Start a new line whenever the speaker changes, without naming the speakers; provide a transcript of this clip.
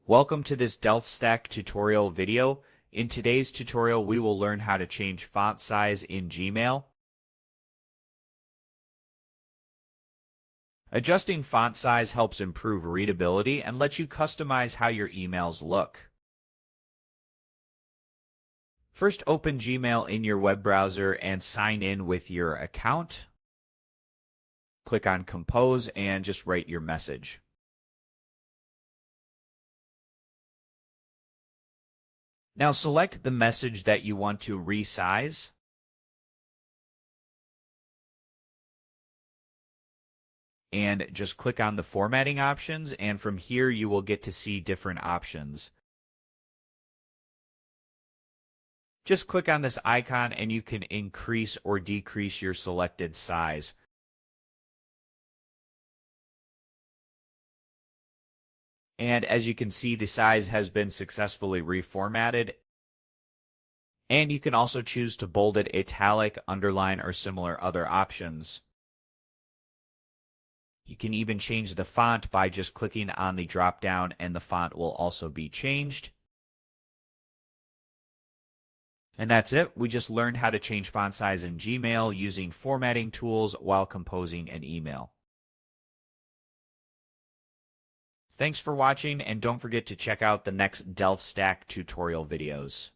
Welcome to this Stack tutorial video. In today's tutorial, we will learn how to change font size in Gmail. Adjusting font size helps improve readability and lets you customize how your emails look. First, open Gmail in your web browser and sign in with your account. Click on Compose and just write your message. Now select the message that you want to resize. And just click on the formatting options, and from here you will get to see different options. Just click on this icon and you can increase or decrease your selected size. And as you can see, the size has been successfully reformatted. And you can also choose to bold it, italic, underline, or similar other options. You can even change the font by just clicking on the drop-down, and the font will also be changed. And that's it. We just learned how to change font size in Gmail using formatting tools while composing an email. Thanks for watching, and don't forget to check out the next Stack tutorial videos.